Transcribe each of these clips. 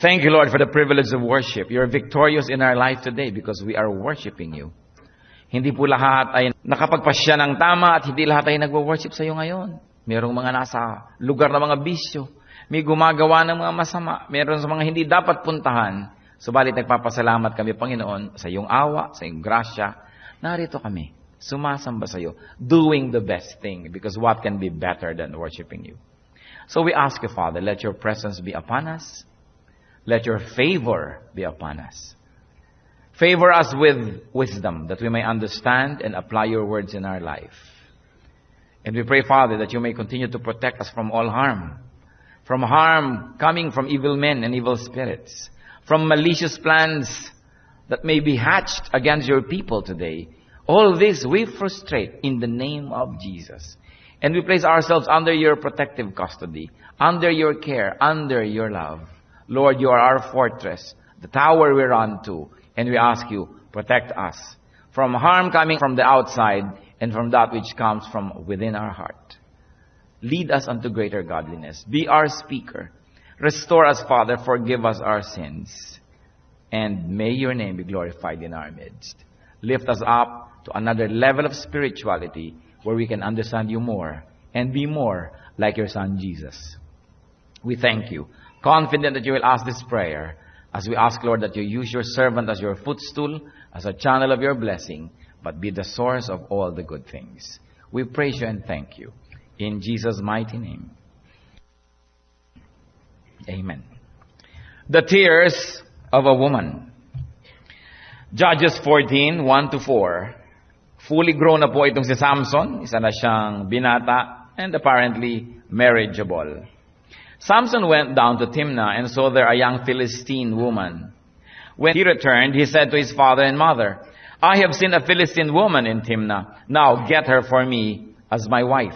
Thank you, Lord, for the privilege of worship. You're victorious in our life today because we are worshiping you. Hindi po lahat ay nakapagpasya ng tama at hindi lahat ay nagwo-worship sa iyo ngayon. Merong mga nasa lugar na mga bisyo. May gumagawa ng mga masama. Meron sa mga hindi dapat puntahan. Subalit nagpapasalamat kami, Panginoon, sa iyong awa, sa iyong grasya. Narito kami, sumasamba sa iyo, doing the best thing because what can be better than worshiping you? So we ask you, Father, let your presence be upon us. Let your favor be upon us. Favor us with wisdom that we may understand and apply your words in our life. And we pray, Father, that you may continue to protect us from all harm. From harm coming from evil men and evil spirits. From malicious plans that may be hatched against your people today. All this we frustrate in the name of Jesus. And we place ourselves under your protective custody, under your care, under your love. Lord, you are our fortress, the tower we run to. And we ask you, protect us from harm coming from the outside and from that which comes from within our heart. Lead us unto greater godliness. Be our speaker. Restore us, Father. Forgive us our sins. And may your name be glorified in our midst. Lift us up to another level of spirituality where we can understand you more and be more like your Son, Jesus. We thank you. Confident that you will ask this prayer as we ask, Lord, that you use your servant as your footstool, as a channel of your blessing, but be the source of all the good things. We praise you and thank you. In Jesus' mighty name. Amen. The tears of a woman. Judges 14, 1-4. Fully grown na po itong si Samson. Isa na siyang binata and apparently marriageable. Samson went down to Timnah and saw there a young Philistine woman. When he returned, he said to his father and mother, I have seen a Philistine woman in Timnah. Now get her for me as my wife.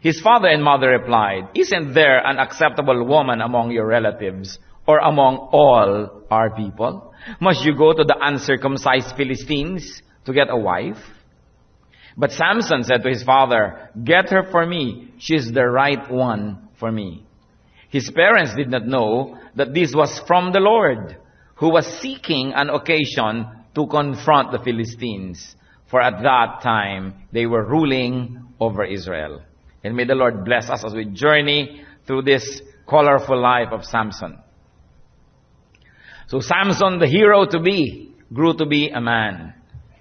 His father and mother replied, Isn't there an acceptable woman among your relatives or among all our people? Must you go to the uncircumcised Philistines to get a wife? But Samson said to his father, Get her for me. She is the right one for me. His parents did not know that this was from the Lord, who was seeking an occasion to confront the Philistines. For at that time, they were ruling over Israel. And may the Lord bless us as we journey through this colorful life of Samson. So Samson, the hero to be, grew to be a man.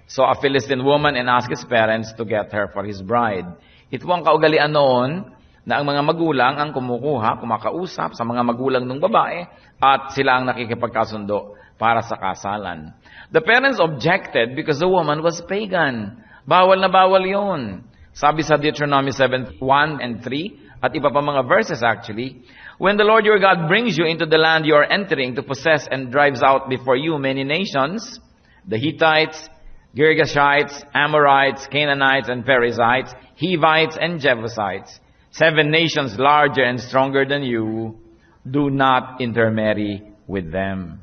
Saw a Philistine woman and asked his parents to get her for his bride. Ito ang kaugalian noon na ang mga magulang ang kumakausap sa mga magulang ng babae at sila ang nakikipagkasundo para sa kasalan. The parents objected because the woman was pagan. Bawal na bawal yun. Sabi sa Deuteronomy 7:1 and 3 at iba pa mga verses actually, when the Lord your God brings you into the land you are entering to possess and drives out before you many nations, the Hittites, Girgashites, Amorites, Canaanites, and Perizzites, Hivites, and Jebusites, 7 nations larger and stronger than you, do not intermarry with them.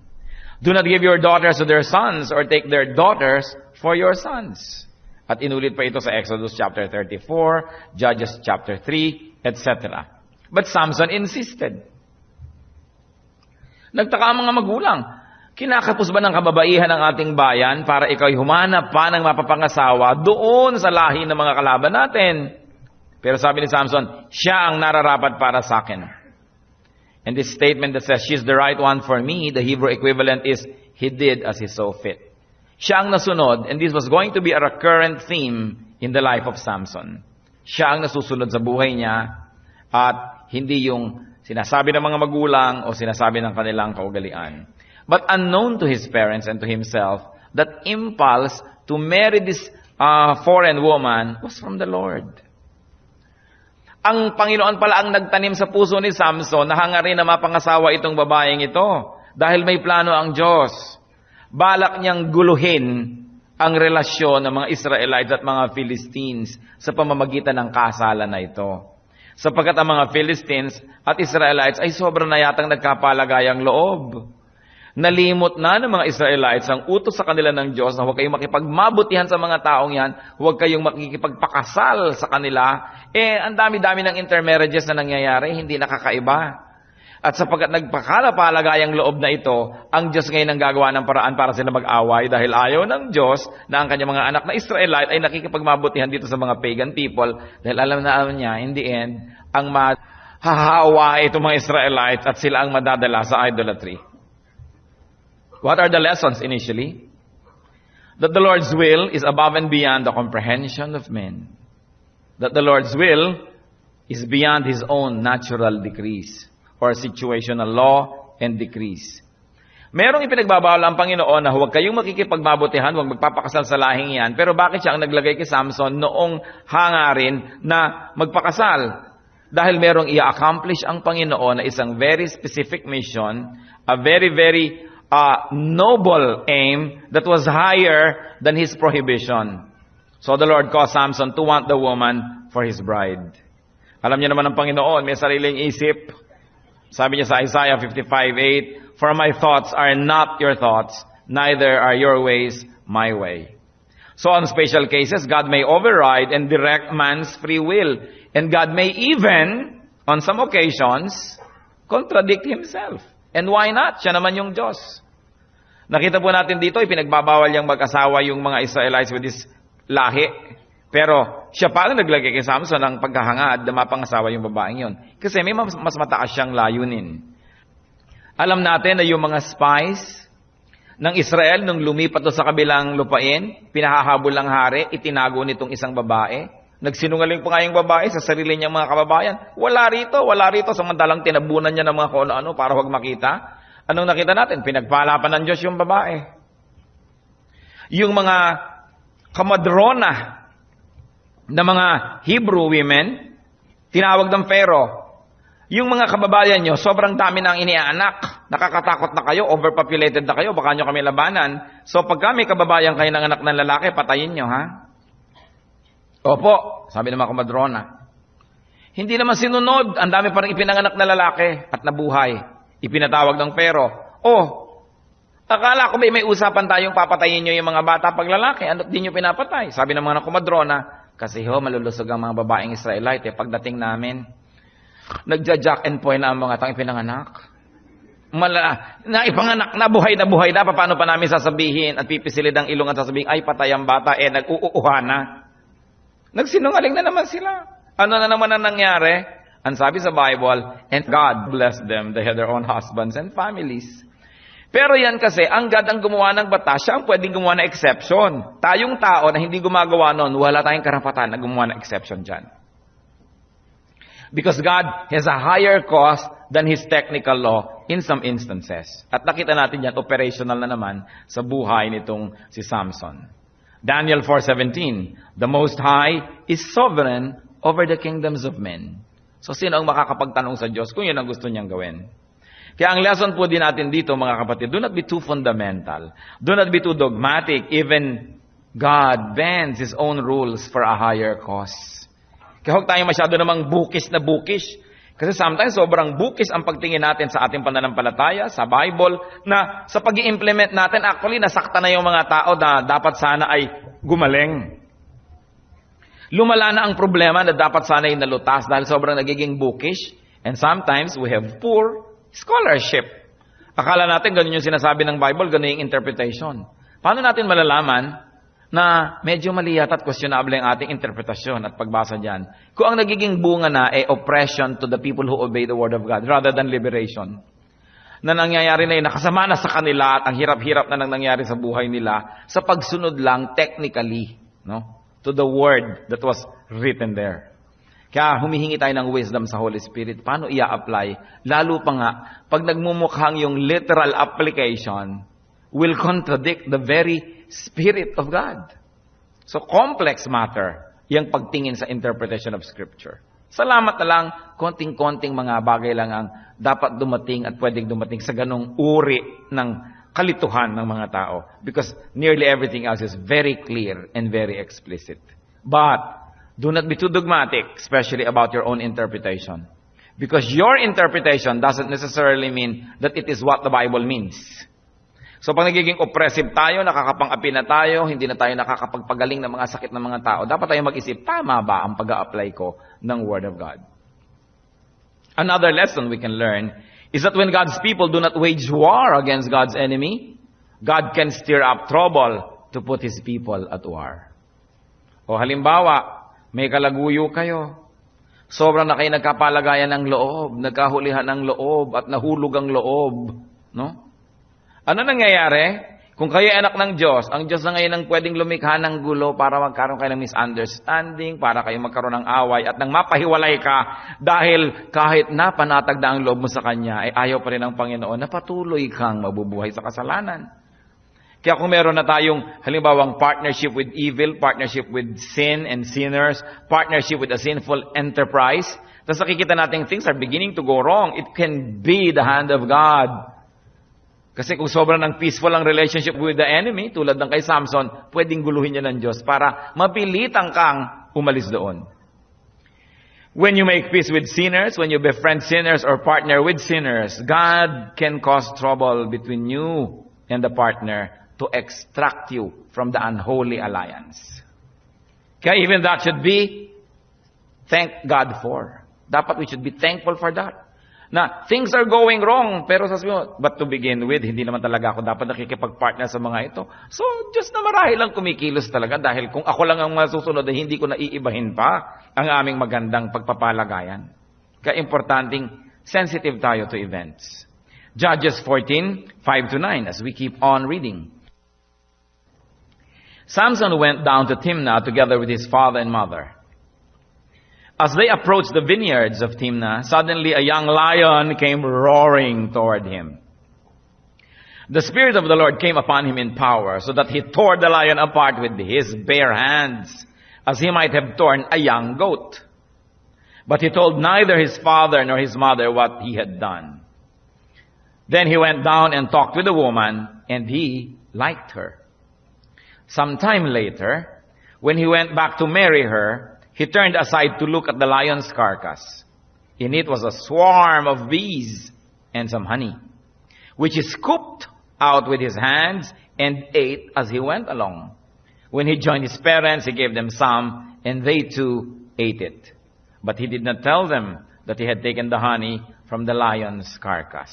Do not give your daughters to their sons or take their daughters for your sons. At inulit pa ito sa Exodus chapter 34, Judges chapter 3, etc. But Samson insisted. Nagtaka ang mga magulang. Kinakapos ba ng kababaihan ng ating bayan para ikaw'y humanap pa ng mapapangasawa doon sa lahi ng mga kalaban natin? Pero sabi ni Samson, siya ang nararapat para sa akin. And this statement that says, she's the right one for me, the Hebrew equivalent is, he did as he saw fit. Siya ang nasunod, and this was going to be a recurrent theme in the life of Samson. Siya ang nasusunod sa buhay niya, at hindi yung sinasabi ng mga magulang o sinasabi ng kanilang kaugalian. But unknown to his parents and to himself, that impulse to marry this foreign woman was from the Lord. Ang Panginoon pala ang nagtanim sa puso ni Samson na hangarin na mapangasawa itong babaeng ito. Dahil may plano ang Diyos. Balak niyang guluhin ang relasyon ng mga Israelites at mga Philistines sa pamamagitan ng kasalan na ito. Sapagkat ang mga Philistines at Israelites ay sobrang na yatang nagkapalagayang loob. Nalimot na ng mga Israelites ang utos sa kanila ng Diyos na huwag kayong makipagmabutihan sa mga taong yan, huwag kayong makikipagpakasal sa kanila. Ang dami-dami ng intermarriages na nangyayari, hindi nakakaiba. At sapagkat nagpakalapalagayang loob na ito, ang Diyos ngayon ang gagawa ng paraan para sila mag-away dahil ayaw ng Diyos na ang kanyang mga anak na Israelite ay nakikipagmabutihan dito sa mga pagan people dahil alam niya, in the end, ang mahahawa itong mga Israelites at sila ang madadala sa idolatry. What are the lessons initially? That the Lord's will is above and beyond the comprehension of men. That the Lord's will is beyond His own natural decrees or situational law and decrees. Merong ipinagbabawal ang Panginoon na huwag kayong makikipagmabutihan, huwag magpapakasal sa lahing yan. Pero bakit siya ang naglagay kay Samson noong hangarin na magpakasal? Dahil merong i-accomplish ang Panginoon na isang very specific mission, a very, very noble aim that was higher than his prohibition. So the Lord caused Samson to want the woman for his bride. Alam niyo naman ang Panginoon, may sariling isip. Sabi niya sa Isaiah 55:8, "For my thoughts are not your thoughts, neither are your ways my way." So on special cases, God may override and direct man's free will. And God may even, on some occasions, contradict Himself. And why not? Siya naman yung Diyos. Nakita po natin dito, ipinagbabawal yung mag-asawa yung mga Israelites with this lahi. Pero siya pa ang naglagay kay Samson ng pagkahangad na mapangasawa yung babaeng yun. Kasi may mas mataas siyang layunin. Alam natin na yung mga spies ng Israel nung lumipat sa kabilang lupain, pinahahabol ng hari, itinago nitong isang babae. Nagsinungaling pa nga yung babae sa sarili niyang mga kababayan. Wala rito. Samantalang tinabunan niya ng mga kung ano para huwag makita. Anong nakita natin? Pinagpalapan ng Diyos yung babae. Yung mga kamadrona na mga Hebrew women, tinawag ng Pharaoh. Yung mga kababayan nyo, sobrang dami na ang inianak. Nakakatakot na kayo, overpopulated na kayo, baka nyo kami labanan. So pag kami kababayan kayo ng anak ng lalaki, patayin nyo, ha? Opo, sabi ng mga kamadrona. Hindi naman sinunod, ang dami parang ipinanganak na lalaki at nabuhay. Ipinatawag ng Pharaoh. Akala ko may usapan tayong papatayin nyo yung mga bata pag lalaki, ano't di nyo pinapatay? Sabi ng mga kamadrona, kasi malulusog ang mga babaeng Israelite. Pagdating namin, nagja-jack and point na ang mga tang ipinanganak. Ipanganak na, buhay na, paano pa namin sasabihin at pipisilid ang ilong at sasabihin, ay patay ang bata, nag-uuuha na. Nagsinungaling na naman sila. Ano na naman ang nangyari? Ang sabi sa Bible, and God blessed them. They had their own husbands and families. Pero yan kasi, ang God ang gumawa ng batas, siya ang pwedeng gumawa ng exception. Tayong tao na hindi gumagawa nun, wala tayong karapatan na gumawa ng exception dyan. Because God has a higher cost than His technical law in some instances. At nakita natin yan, operational na naman sa buhay nitong si Samson. Daniel 4:17, the Most High is sovereign over the kingdoms of men. So sino ang makakapagtanong sa Diyos kung yun ang gusto niyang gawin? Kaya ang lesson po din natin dito, mga kapatid, do not be too fundamental. Do not be too dogmatic. Even God bends His own rules for a higher cause. Kaya huwag tayo masyado namang bukis na bukis. Kasi sometimes sobrang bukis ang pagtingin natin sa ating pananampalataya, sa Bible, na sa pag-i-implement natin, actually, nasakta na yung mga tao na dapat sana ay gumaling. Lumala na ang problema na dapat sana ay nalutas dahil sobrang nagiging bookish. And sometimes we have poor scholarship. Akala natin ganun yung sinasabi ng Bible, ganun yung interpretation. Paano natin malalaman na medyo mali yata at questionable ang ating interpretasyon at pagbasa dyan? Kung ang nagiging bunga na ay oppression to the people who obey the Word of God rather than liberation. Na nangyayari na yun, nakasama na sa kanila at ang hirap-hirap na nangyayari sa buhay nila sa pagsunod lang technically, no? To the word that was written there. Kaya humihingi tayo ng wisdom sa Holy Spirit. Paano i-apply? Lalo pa nga, pag nagmumukhang yung literal application will contradict the very Spirit of God. So complex matter, yung pagtingin sa interpretation of Scripture. Salamat na lang, konting-konting mga bagay lang ang dapat dumating at pwedeng dumating sa ganong uri ng kalituhan ng mga tao. Because nearly everything else is very clear and very explicit. But do not be too dogmatic, especially about your own interpretation. Because your interpretation doesn't necessarily mean that it is what the Bible means. So pag nagiging oppressive tayo, nakakapang-api na tayo, hindi na tayo nakakapagpagaling ng mga sakit ng mga tao, dapat tayo mag-isip, tama ba ang pag-a-apply ko ng Word of God? Another lesson we can learn is that when God's people do not wage war against God's enemy, God can stir up trouble to put His people at war. O halimbawa, may kalaguyo kayo. Sobrang na kayo nagkapalagayan ng loob, nagkahulihan ng loob, at nahulog ang loob. No? Ano nangyayari? Kung kayo anak ng Diyos, ang Diyos na ngayon ang pwedeng lumikha ng gulo para magkaroon kayo ng misunderstanding, para kayo magkaroon ng away, at nang mapahiwalay ka, dahil kahit napanatag na ang loob mo sa Kanya, ay ayaw pa rin ng Panginoon na patuloy kang mabubuhay sa kasalanan. Kaya kung meron na tayong halimbawang partnership with evil, partnership with sin and sinners, partnership with a sinful enterprise, tapos nakikita natin things are beginning to go wrong, it can be the hand of God. Kasi kung sobrang ng peaceful ang relationship with the enemy, tulad ng kay Samson, pwedeng guluhin niya ng Diyos para mapilitan kang umalis doon. When you make peace with sinners, when you befriend sinners or partner with sinners, God can cause trouble between you and the partner to extract you from the unholy alliance. Kaya even that should be thank God for. Dapat we should be thankful for that. Na things are going wrong, pero sasabihin mo, but to begin with, hindi naman talaga ako dapat nakikipag-partner sa mga ito. So, Diyos na marahil lang kumikilos talaga dahil kung ako lang ang masusunod, hindi ko naiibahin pa ang aming magandang pagpapalagayan. Kaya importanteng sensitive tayo to events. Judges 14:5-9, as we keep on reading. Samson went down to Timnah together with his father and mother. As they approached the vineyards of Timnah, suddenly a young lion came roaring toward him. The Spirit of the Lord came upon him in power, so that he tore the lion apart with his bare hands, as he might have torn a young goat. But he told neither his father nor his mother what he had done. Then he went down and talked with the woman, and he liked her. Some time later, when he went back to marry her, he turned aside to look at the lion's carcass. In it was a swarm of bees and some honey, which he scooped out with his hands and ate as he went along. When he joined his parents, he gave them some, and they too ate it. But he did not tell them that he had taken the honey from the lion's carcass.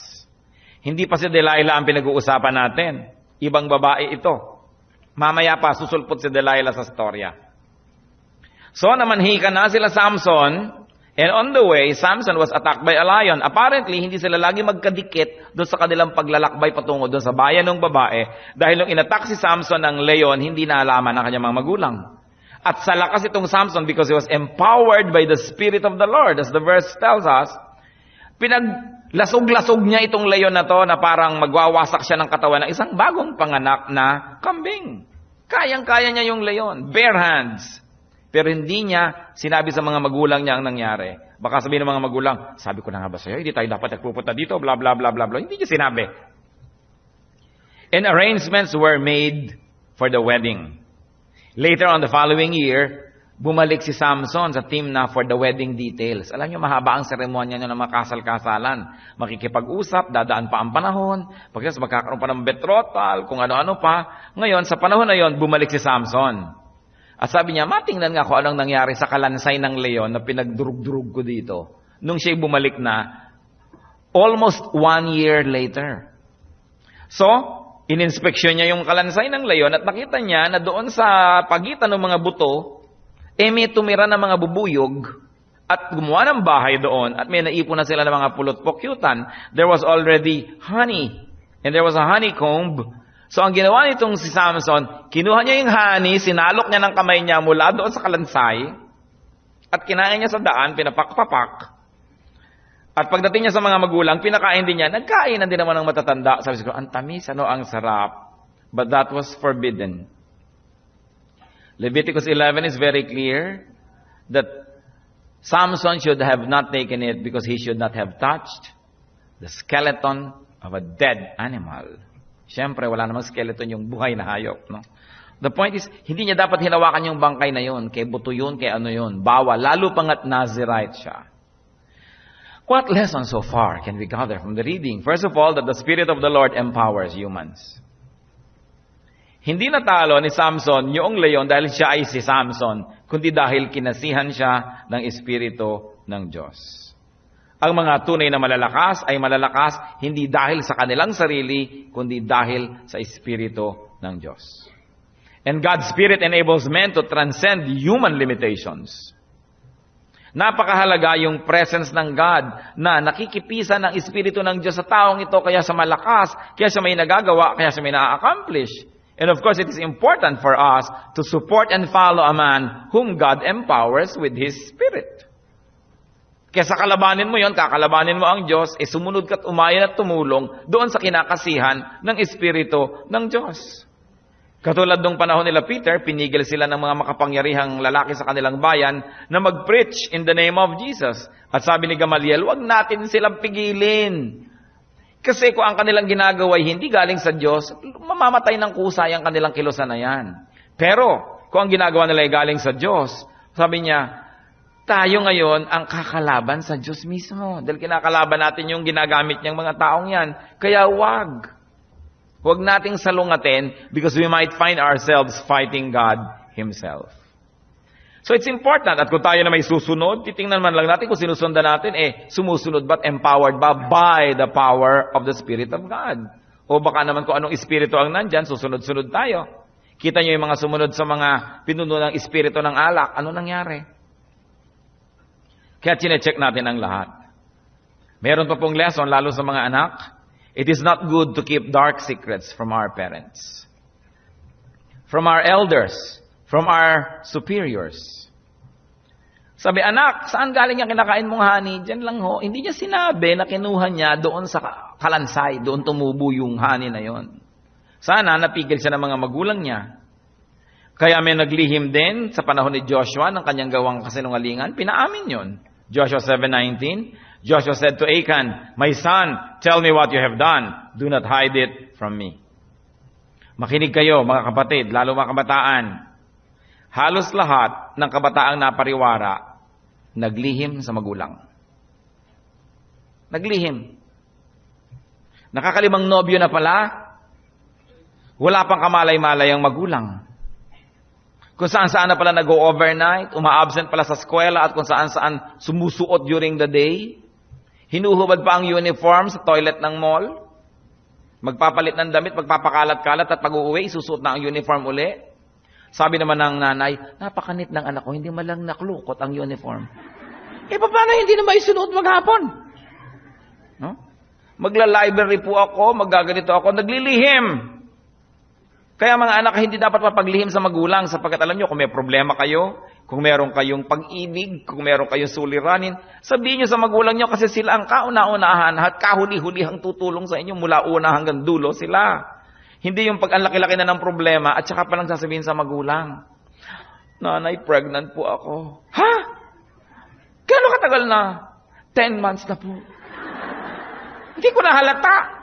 Hindi pa si Delilah ang pinag-uusapan natin. Ibang babae ito. Mamaya pa, susulpot si Delilah sa storya. So, namanhika na sila Samson, and on the way, Samson was attacked by a lion. Apparently, hindi sila lagi magkadikit doon sa kanilang paglalakbay patungo doon sa bayan ng babae, dahil nung inattack si Samson ng leon, hindi naalaman ng kanyang mga magulang. At sa lakas itong Samson, because he was empowered by the Spirit of the Lord, as the verse tells us, pinaglasog-lasog niya itong leon na to na parang magwawasak siya ng katawan ng isang bagong panganak na kambing. Kayang-kaya niya yung leon, bare hands. Pero hindi niya sinabi sa mga magulang niya ang nangyari. Baka sabihin ng mga magulang, sabi ko na nga ba sa'yo, hindi tayo dapat nagpupunta dito, blah, blah, blah, blah, blah. Hindi niya sinabi. And arrangements were made for the wedding. Later on the following year, bumalik si Samson sa Timnah for the wedding details. Alam niyo, mahaba ang seremonya niya ng mga kasal-kasalan. Makikipag-usap, dadaan pa ang panahon, pagkatapos magkakaroon pa ng betrothal, kung ano-ano pa. Ngayon, sa panahon na yon, bumalik si Samson. At sabi niya, matingnan nga kung anong nangyari sa kalansay ng leon na pinagdurug-durug ko dito. Nung siya'y bumalik na, almost 1 year later. So, ininspeksyon niya yung kalansay ng leon at nakita niya na doon sa pagitan ng mga buto, may tumira ng mga bubuyog at gumawa ng bahay doon at may naipon na sila ng mga pulot-pokyutan. There was already honey and there was a honeycomb. So, ang ginawa nitong si Samson, kinuha niya yung honey, sinalok niya ng kamay niya mula doon sa kalansay, at kinain niya sa daan, pinapak-papak. At pagdating niya sa mga magulang, pinakain din niya, nagkain din naman ng matatanda. Sabi ko, ang tamis, ang sarap. But that was forbidden. Leviticus 11 is very clear that Samson should have not taken it because he should not have touched the skeleton of a dead animal. Siyempre, wala namang skeleton yung buhay na hayop. No? The point is, hindi niya dapat hinawakan yung bangkay na yun. Kay buto yun, kay ano yun. Bawal. Lalo pangat Nazirite siya. What lesson so far can we gather from the reading? First of all, that the Spirit of the Lord empowers humans. Hindi natalo ni Samson yung leon dahil siya ay si Samson, kundi dahil kinasihan siya ng Espiritu ng Diyos. Ang mga tunay na malalakas ay malalakas hindi dahil sa kanilang sarili, kundi dahil sa Espiritu ng Diyos. And God's Spirit enables men to transcend human limitations. Napakahalaga yung presence ng God na nakikipisa ng Espiritu ng Diyos sa taong ito, kaya sa malakas, kaya sa may nagagawa, kaya sa may na-accomplish. And of course, it is important for us to support and follow a man whom God empowers with His Spirit. Kaya sa kalabanin mo yon, kakalabanin mo ang Diyos, sumunod ka't umayon at tumulong doon sa kinakasihan ng Espiritu ng Diyos. Katulad nung panahon nila Peter, pinigil sila ng mga makapangyarihang lalaki sa kanilang bayan na mag-preach in the name of Jesus. At sabi ni Gamaliel, wag natin silang pigilin. Kasi kung ang kanilang ginagawa ay hindi galing sa Diyos, mamamatay ng kusay ang kanilang kilusan na yan. Pero kung ang ginagawa nila ay galing sa Diyos, sabi niya, tayo ngayon ang kakalaban sa Diyos mismo. Dahil kinakalaban natin yung ginagamit niyang mga taong yan. Kaya wag nating salungatin because we might find ourselves fighting God Himself. So it's important at kung tayo na may susunod, titingnan man lang natin kung sinusundan natin, sumusunod ba't empowered ba by the power of the Spirit of God? O baka naman kung anong Espiritu ang nandyan, susunod-sunod tayo. Kita niyo yung mga sumunod sa mga pinuno ng Espiritu ng alak. Ano nangyari? Kaya chinecheck natin ang lahat. Meron pa pong lesson, lalo sa mga anak. It is not good to keep dark secrets from our parents, from our elders, from our superiors. Sabi, anak, saan galing yung kinakain mong honey? Diyan lang ho. Hindi niya sinabi na kinuha niya doon sa kalansay, doon tumubo yung honey na yon. Sana napigil siya ng mga magulang niya. Kaya may naglihim din sa panahon ni Joshua ng kanyang gawang kasinungalingan. Pinaamin yon. Joshua 7:19, Joshua said to Achan, my son, tell me what you have done. Do not hide it from me. Makinig kayo, mga kapatid, lalo mga kabataan. Halos lahat ng kabataang napariwara, naglihim sa magulang. Naglihim. Nakakalimang nobyo na pala, wala pang kamalay-malay ang magulang. Kung saan-saan na pala nag-overnight, uma-absent pala sa eskwela at kung saan-saan sumusuot during the day. Hinuhubad pa ang uniform sa toilet ng mall. Magpapalit ng damit, magpapakalat-kalat at pag-uwi, isusuot na ang uniform uli. Sabi naman ng nanay, napakanit ng anak ko, hindi malang naklukot ang uniform. Paano hindi na maisunuot maghapon? No? Magla-library po ako, magaganito ako, naglilihim. Kaya mga anak, hindi dapat mapaglihim sa magulang sapagkat alam nyo, kung may problema kayo, kung meron kayong pag-ibig, kung meron kayong suliranin, sabihin nyo sa magulang nyo kasi sila ang kauna-unahan at kahuli-hulihang tutulong sa inyo mula una hanggang dulo sila. Hindi yung pag ang laki-laki na ng problema at saka palang sasabihin sa magulang, nanay, pregnant po ako. Ha? Gano'ng katagal na? 10 months na po. Hindi ko nahalata.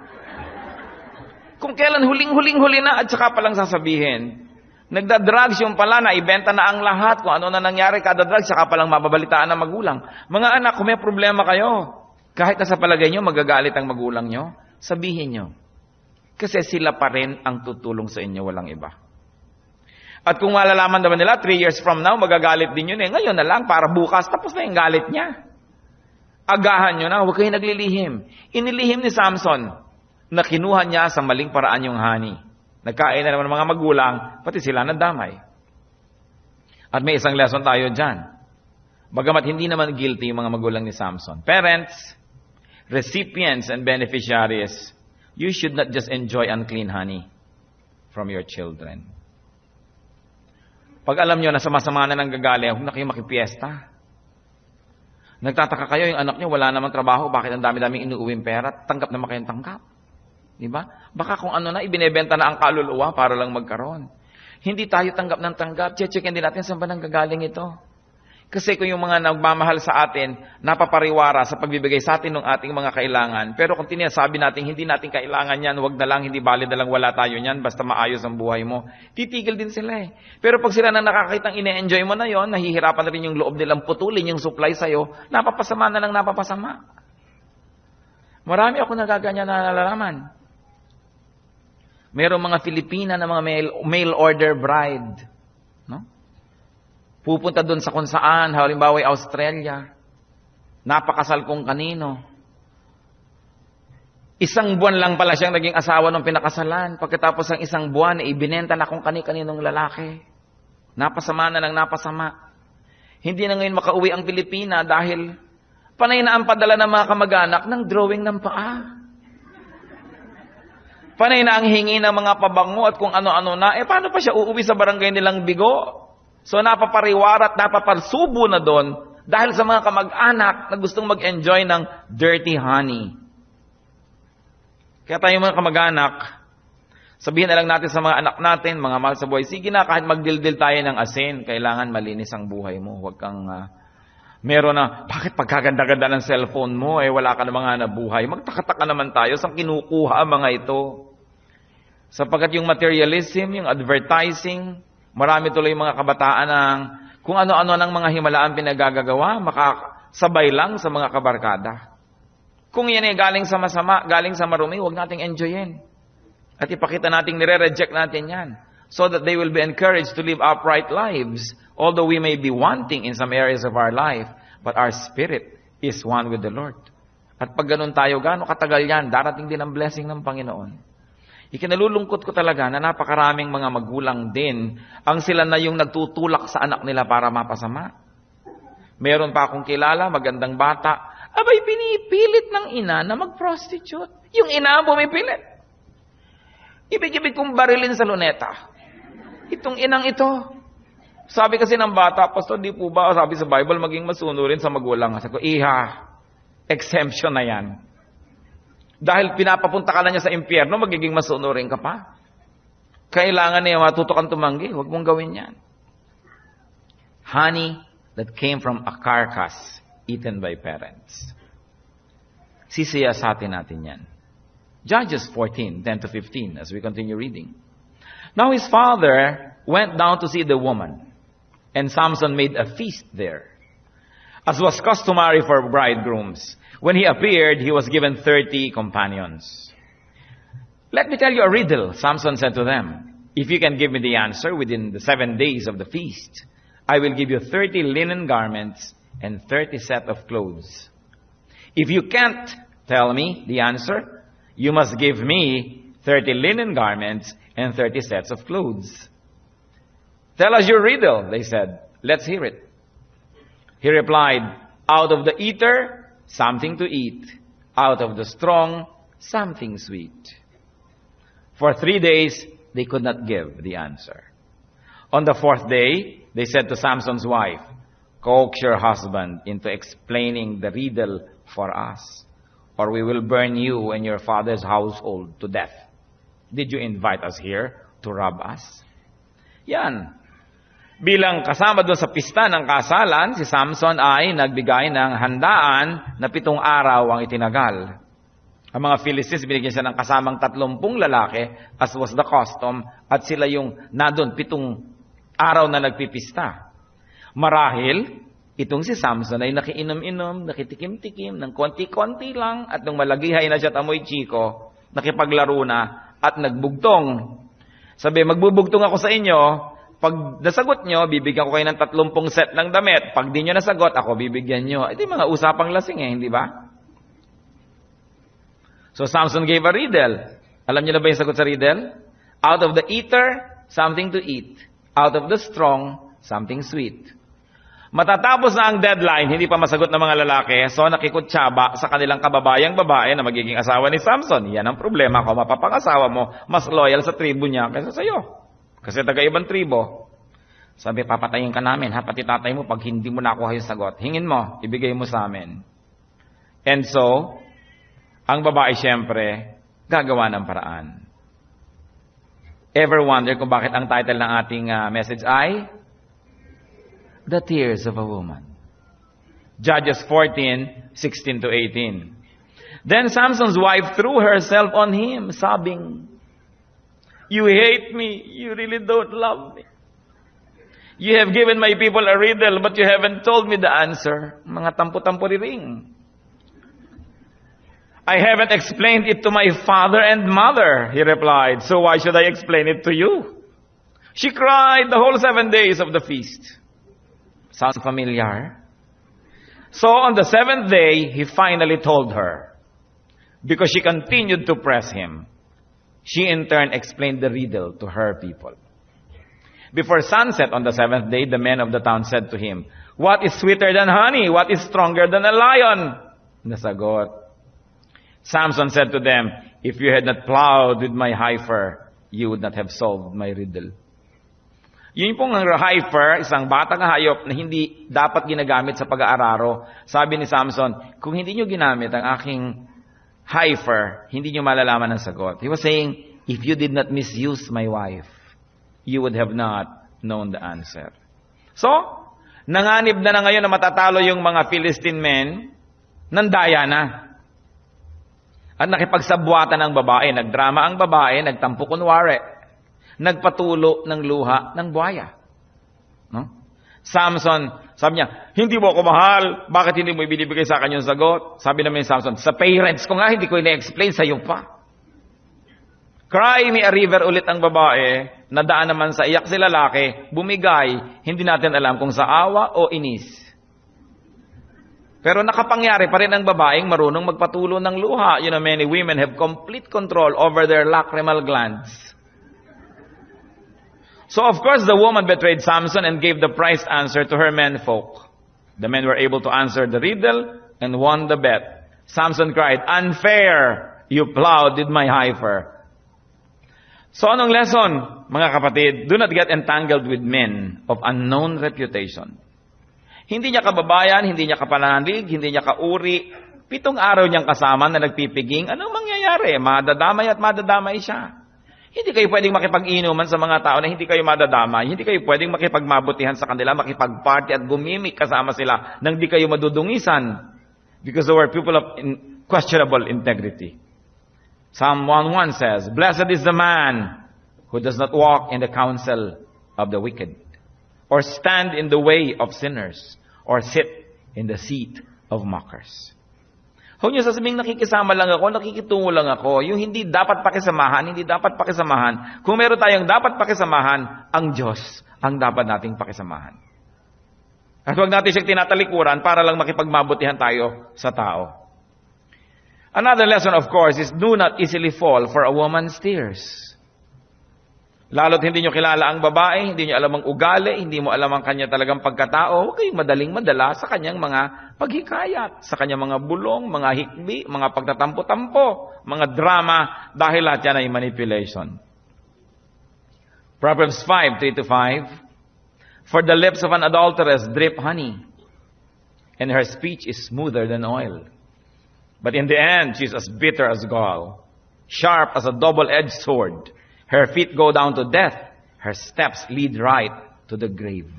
Kung kailan huling-huli na at saka palang sasabihin. Nagda-drugs yung pala na ibenta na ang lahat. Kung ano na nangyari kada drugs, saka palang mababalitaan ng magulang. Mga anak, kung may problema kayo, kahit na sa palagay nyo magagalit ang magulang nyo, sabihin nyo. Kasi sila pa rin ang tutulong sa inyo, walang iba. At kung malalaman naman nila, 3 years from now, magagalit din yun ngayon na lang, para bukas, tapos na yung galit niya. Agahan nyo na, huwag kayo naglilihim. Inilihim ni Samson na kinuha niya sa maling paraan yung honey. Nagkain na naman ng mga magulang, pati sila nadamay. At may isang lesson tayo dyan. Bagamat hindi naman guilty yung mga magulang ni Samson. Parents, recipients, and beneficiaries, you should not just enjoy unclean honey from your children. Pag alam nyo na sama-sama na nang gagali, huwag na kayo makipiesta. Nagtataka kayo, yung anak nyo wala namang trabaho, bakit ang dami-daming inuuwing pera, tanggap naman kayong tanggap. Diba? Baka kung ano na, ibinebenta na ang kaluluwa para lang magkaroon. Hindi tayo tanggap ng tanggap. Checkin din natin saan ba nanggagaling ito. Kasi kung yung mga nagmamahal sa atin, napapariwara sa pagbibigay sa atin ng ating mga kailangan. Pero kung tinasabi natin, hindi natin kailangan yan, wag na lang, hindi valid na lang, wala tayo yan, basta maayos ang buhay mo. Titigil din sila eh. Pero pag sila na nakakitang ine-enjoy mo na yon, nahihirapan na rin yung loob nilang putulin yung supply sa'yo, napapasama na lang napapasama. Marami ako nagaganyan na nalalaman. Merong mga Filipina na mga mail order bride. No? Pupunta doon sa kung saan, halimbawa Australia. Napakasal kung kanino. Isang buwan lang pala siyang naging asawa ng pinakasalan. Pagkatapos ng isang buwan, ibinenta na kung kani-kaninong lalaki. Napasama na ng napasama. Hindi na ngayon makauwi ang Pilipina dahil panay na ang padala ng mga kamag-anak ng drawing ng paa. Panay na ang hingi ng mga pabango at kung ano-ano na. Paano pa siya uuwi sa barangay nilang Bigo? So napapariwara at napaparsubo na doon dahil sa mga kamag-anak na gustong mag-enjoy ng dirty honey. Kaya tayo mga kamag-anak, sabihin na lang natin sa mga anak natin, mga mahal sa buhay, sige na, kahit magdildil tayo ng asin, kailangan malinis ang buhay mo. Huwag kang meron na, bakit pagkaganda-ganda ng cellphone mo, wala ka na mga nabuhay. Magtakataka naman tayo, saan kinukuha ang mga ito? Sapagkat yung materialism, yung advertising, marami tuloy yung mga kabataan ng kung ano-ano ng mga himalaan pinagagagawa, makasabay lang sa mga kabarkada. Kung yan ay galing sa masama, galing sa marumi, huwag nating enjoyin. At ipakita nating nire-reject natin yan. So that they will be encouraged to live upright lives. Although we may be wanting in some areas of our life, but our spirit is one with the Lord. At pag ganun tayo, gaano katagal yan, darating din ang blessing ng Panginoon. Ikinalulungkot ko talaga na napakaraming mga magulang din ang sila na yung nagtutulak sa anak nila para mapasama. Meron pa akong kilala, magandang bata, abay pinipilit ng ina na mag-prostitute. Yung ina ang pumipilit. Ibig-ibig kong barilin sa luneta. Itong inang ito. Sabi kasi ng bata, Pastor, di po ba, sabi sa Bible, maging masunurin sa magulang. Sabi ko, iha, exemption na yan. Dahil pinapapunta ka na niya sa impyerno, magiging masunurin ka pa. Kailangan niya matuto kang tumanggi. Huwag mong gawin yan. Honey that came from a carcass eaten by parents. Sisiyasatin natin yan. Judges 14:10-15 as we continue reading. Now his father went down to see the woman, and Samson made a feast there, as was customary for bridegrooms. When he appeared, he was given 30 companions. Let me tell you a riddle, Samson said to them. If you can give me the answer within the 7 days of the feast, I will give you 30 linen garments and 30 set of clothes. If you can't tell me the answer, you must give me 30 linen garments and 30 sets of clothes. Tell us your riddle, they said. Let's hear it. He replied, out of the eater, something to eat. Out of the strong, something sweet. For 3 days, they could not give the answer. On the 4th day, they said to Samson's wife, coax your husband into explaining the riddle for us, or we will burn you and your father's household to death. Did you invite us here to rob us? Yan. Bilang kasama doon sa pista ng kasalan, si Samson ay nagbigay ng handaan na 7 araw ang itinagal. Ang mga Philistines, binigyan siya ng kasamang 30 lalaki, as was the custom, at sila yung nadun 7 araw na nagpipista. Marahil, itong si Samson ay nakiinom-inom, nakitikim-tikim, ng konti-konti lang, at nung malagihay na siya at amoy chiko, nakipaglaro na, at nagbugtong. Sabi, magbubugtong ako sa inyo. Pag nasagot nyo, bibigyan ko kayo ng 30 set ng damit. Pag di nyo nasagot, ako bibigyan nyo. Ito yung mga usapang lasing hindi ba? So Samson gave a riddle. Alam nyo na ba yung sagot sa riddle? Out of the eater, something to eat. Out of the strong, something sweet. Matatapos na ang deadline, hindi pa masagot ng mga lalaki, so nakikutsaba sa kanilang kababayang babae na magiging asawa ni Samson. Yan ang problema ko, mapapangasawa mo, mas loyal sa tribo niya kaysa sa'yo. Kasi taga-ibang tribo. Sabi, papatayin ka namin, pati tatay mo, pag hindi mo nakuha yung sagot. Hingin mo, ibigay mo sa amin. And so, ang babae siyempre, gagawa ng paraan. Ever wonder kung bakit ang title ng ating message ay The Tears of a Woman? Judges 14:16-18. Then Samson's wife threw herself on him, sobbing, you hate me. You really don't love me. You have given my people a riddle, but you haven't told me the answer. Mga tampo-tampo ring. I haven't explained it to my father and mother, he replied. So why should I explain it to you? She cried the whole 7 days of the feast. Sound familiar? So on the seventh day, he finally told her, because she continued to press him. She in turn explained the riddle to her people. Before sunset on the seventh day, the men of the town said to him, "What is sweeter than honey? What is stronger than a lion?" Nasagot. Samson said to them, "If you had not plowed with my heifer, you would not have solved my riddle." Yun pong heifer, isang batang hayop na hindi dapat ginagamit sa pag-aararo. Sabi ni Samson, kung hindi nyo ginamit ang aking heifer, hindi nyo malalaman ang sagot. He was saying, if you did not misuse my wife, you would have not known the answer. So, nanganib na ngayon na matatalo yung mga Philistine men, nandaya na. At nakipagsabwatan ang babae, nagdrama ang babae, nagtampo kunwari, nagpatulo ng luha ng buhaya. No? Samson, sabi niya, hindi mo ako mahal, bakit hindi mo ibinibigay sa akin yung sagot? Sabi naman ni Samson, sa parents ko nga, hindi ko ina-explain sa iyo pa. Cry me a river ulit ang babae, nadaan naman sa iyak si lalaki, bumigay, hindi natin alam kung sa awa o inis. Pero nakapangyari pa rin ang babaeng marunong magpatulo ng luha. You know, many women have complete control over their lacrimal glands. So of course the woman betrayed Samson and gave the prize answer to her menfolk. The men were able to answer the riddle and won the bet. Samson cried, "Unfair! You plowed with my heifer." So anong lesson, mga kapatid? Do not get entangled with men of unknown reputation. Hindi niya kababayan, hindi niya kapanalig, hindi niya kauri. 7 araw niyang kasama na nagpipiging. Anong mangyayari? Madadamay at madadamay siya. Hindi kayo pwedeng makipag-inuman sa mga tao na hindi kayo madadamay. Hindi kayo pwedeng makipagmabutihan sa kanila, makipag-party at gumimik kasama sila nang di kayo madudungisan. Because they were people of questionable integrity. Psalm 1:1 says, "Blessed is the man who does not walk in the counsel of the wicked, or stand in the way of sinners, or sit in the seat of mockers." Huwag niyo sasabing nakikisama lang ako, nakikitungo lang ako. Yung hindi dapat pakisamahan, hindi dapat pakisamahan. Kung meron tayong dapat pakisamahan, ang Diyos ang dapat nating pakisamahan. At huwag natin siyang tinatalikuran para lang makipagmabutihan tayo sa tao. Another lesson, of course, is do not easily fall for a woman's tears. Lalo't hindi nyo kilala ang babae, hindi nyo alam ang ugali, hindi mo alam ang kanya talagang pagkatao, huwag kayong madaling madala sa kanyang mga paghikayat, sa kanyang mga bulong, mga hikbi, mga pagtatampo-tampo, mga drama, dahil lahat yan ay manipulation. Proverbs 5:3-5, "For the lips of an adulteress drip honey, and her speech is smoother than oil. But in the end, she is as bitter as gall, sharp as a double-edged sword. Her feet go down to death. Her steps lead right to the grave."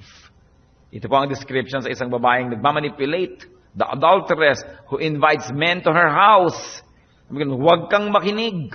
Ito po ang description sa isang babaeng nagmamanipulate, the adulteress who invites men to her house. Huwag kang makinig.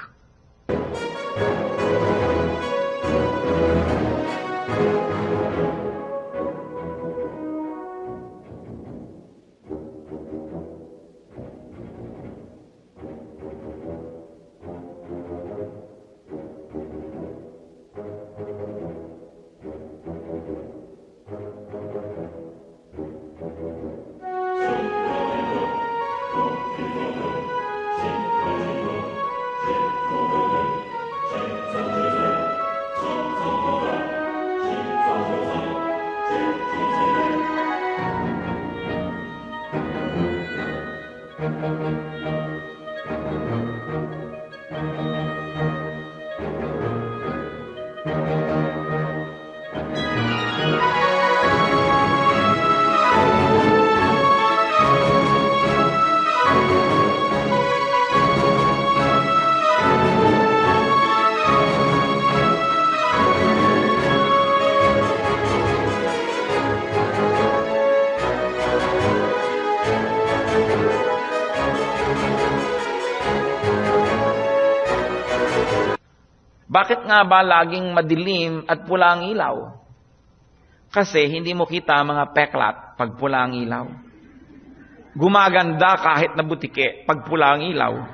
Bakit nga ba laging madilim at pula ang ilaw? Kasi hindi mo kita mga peklat pag pula ang ilaw. Gumaganda kahit na butike pag pula ang ilaw.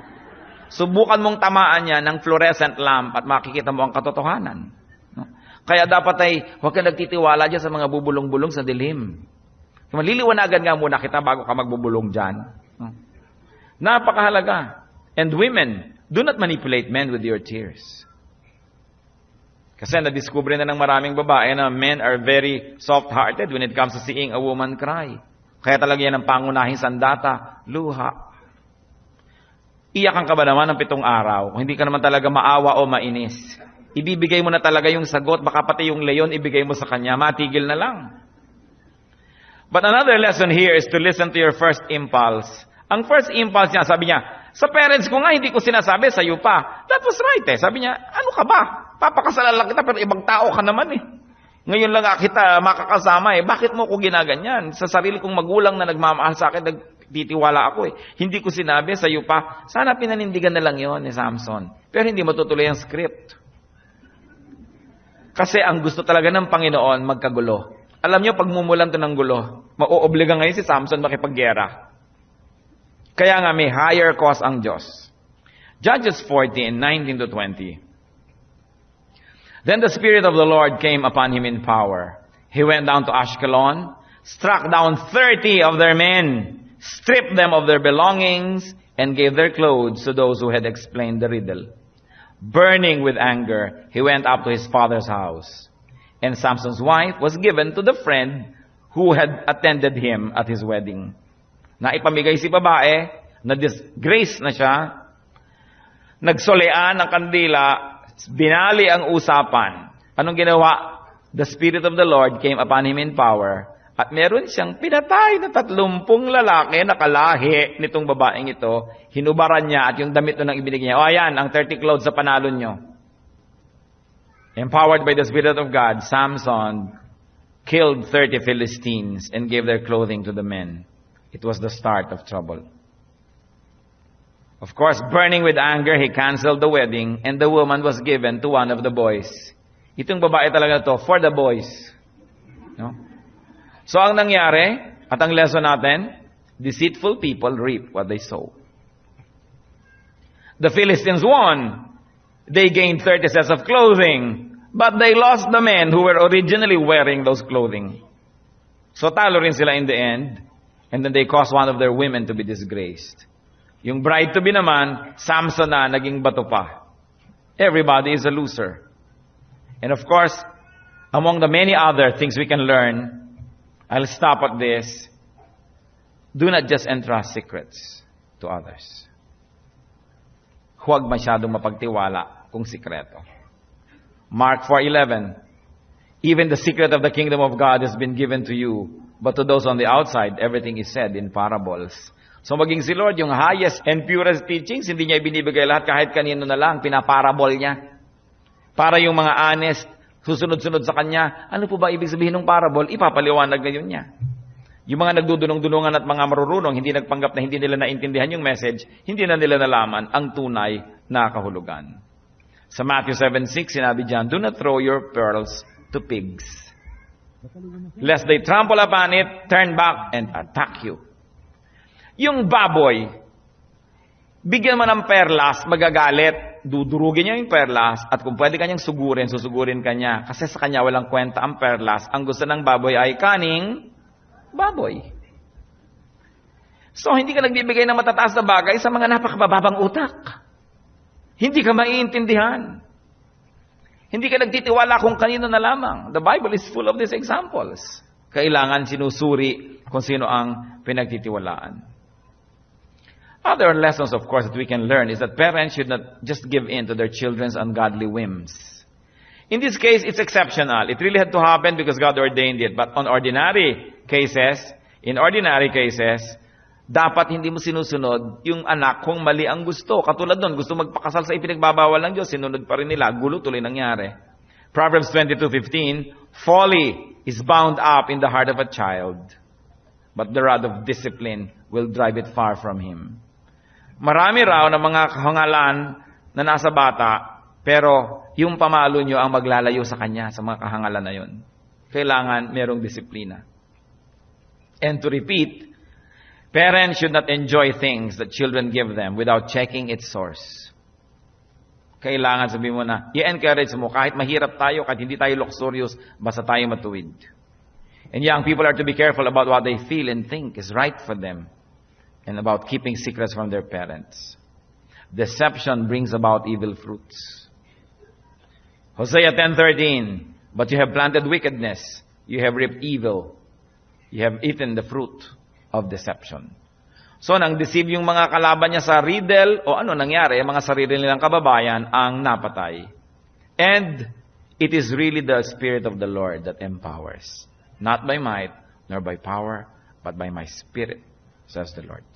Subukan mong tamaan niya ng fluorescent lamp at makikita mo ang katotohanan. Kaya dapat ay huwag kang nagtitiwala dyan sa mga bubulong-bulong sa dilim. Maliliwanagan nga muna kita bago ka magbubulong dyan. Napakahalaga. And women, do not manipulate men with your tears. Kasi nadiskubre na ng maraming babae na men are very soft-hearted when it comes to seeing a woman cry. Kaya talaga yan ang pangunahing sandata, luha. Iyakan ka ba naman ng 7 araw kung hindi ka naman talaga maawa o mainis? Ibibigay mo na talaga yung sagot, baka pati yung leyon ibigay mo sa kanya, matigil na lang. But another lesson here is to listen to your first impulse. Ang first impulse niya, sabi niya, sa parents ko nga, hindi ko sinasabi, sa'yo pa. That was right eh. Sabi niya, ano ka ba? Papakasalan lang kita, pero ibang tao ka naman eh. Ngayon lang kita makakasama eh. Bakit mo ko ginaganyan? Sa sarili kong magulang na nagmamahal sa akin, nagtitiwala ako eh. Hindi ko sinabi, sa'yo pa. Sana pinanindigan na lang yon ni Samson. Pero hindi matutuloy ang script. Kasi ang gusto talaga ng Panginoon, magkagulo. Alam niyo, pag mumulan to ng gulo, mauobliga ngayon si Samson makipaggera. Kaya nga may higher cause ang Diyos. Judges 14:19-20. Then the Spirit of the Lord came upon him in power. He went down to Ashkelon, struck down 30 of their men, stripped them of their belongings, and gave their clothes to those who had explained the riddle. Burning with anger, he went up to his father's house. And Samson's wife was given to the friend who had attended him at his wedding. Naipamigay si babae, na-disgrace na siya, nagsolean ang kandila, binali ang usapan. Anong ginawa? The Spirit of the Lord came upon him in power, at meron siyang pinatay na 30 lalaki na kalahi nitong babaeng ito, hinubaran niya at yung damit nang ibinigay niya, o ayan, ang 30 clothes sa panalo nyo. Empowered by the Spirit of God, Samson killed 30 Philistines and gave their clothing to the men. It was the start of trouble. Of course, burning with anger, he canceled the wedding and the woman was given to one of the boys. Itong babae talaga to, for the boys. No? So ang nangyari, at ang lesson natin, deceitful people reap what they sow. The Philistines won. They gained 30 sets of clothing, but they lost the men who were originally wearing those clothing. So talo rin sila in the end. And then they caused one of their women to be disgraced. Yung bride-to-be naman, Samson na, naging bato pa. Everybody is a loser. And of course, among the many other things we can learn, I'll stop at this. Do not just entrust secrets to others. Huwag masyadong mapagtiwala kung sikreto. Mark 4:11. Even the secret of the kingdom of God has been given to you. But to those on the outside, everything is said in parables. So maging si Lord, yung highest and purest teachings, hindi niya ibinibigay lahat kahit kanino na lang, pinaparabol niya. Para yung mga honest, susunod-sunod sa kanya, ano po ba ibig sabihin ng parable? Ipapaliwanag ngayon niya. Yung mga nagdudunong-dunungan at mga marurunong, hindi nagpanggap na hindi nila naintindihan yung message, hindi na nila nalaman ang tunay na kahulugan. Sa Matthew 7:6, sinabi diyan, do not throw your pearls to pigs, lest they trample upon it, turn back, and attack you. Yung baboy, bigyan mo ng perlas, magagalit, dudurugin niya yung perlas, at kung pwede kanyang sugurin, susugurin kanya. Kasi sa kanya walang kwenta ang perlas. Ang gusto ng baboy ay kaning baboy. So, hindi ka nagbibigay ng matataas na bagay sa mga napakabababang utak. Hindi ka maiintindihan. Hindi ka nagtitiwala kung kanino na lamang. The Bible is full of these examples. Kailangan sinusuri kung sino ang pinagtitiwalaan. Other lessons, of course, that we can learn is that parents should not just give in to their children's ungodly whims. In this case, it's exceptional. It really had to happen because God ordained it. But in ordinary cases, dapat hindi mo sinusunod yung anak kung mali ang gusto. Katulad nun, gusto magpakasal sa ipinagbabawal ng Diyos, sinunod pa rin nila, gulo tuloy nangyari. Proverbs 22:15, folly is bound up in the heart of a child, but the rod of discipline will drive it far from him. Marami raw ng mga kahangalan na nasa bata, pero yung pamalo nyo ang maglalayo sa kanya, sa mga kahangalan na yun. Kailangan merong disiplina. And to repeat, parents should not enjoy things that children give them without checking its source. Kailangan sabihin mo na, i-encourage mo, kahit mahirap tayo, kahit hindi tayo luxurious, basta tayo matuwid. And young people are to be careful about what they feel and think is right for them, and about keeping secrets from their parents. Deception brings about evil fruits. Hosea 10:13, but you have planted wickedness, you have reaped evil, you have eaten the fruit of deception. So, nang deceive yung mga kalaban niya sa riddle, o ano nangyari, mga sarili nilang kababayan ang napatay. And it is really the Spirit of the Lord that empowers. Not by might, nor by power, but by my Spirit, says the Lord.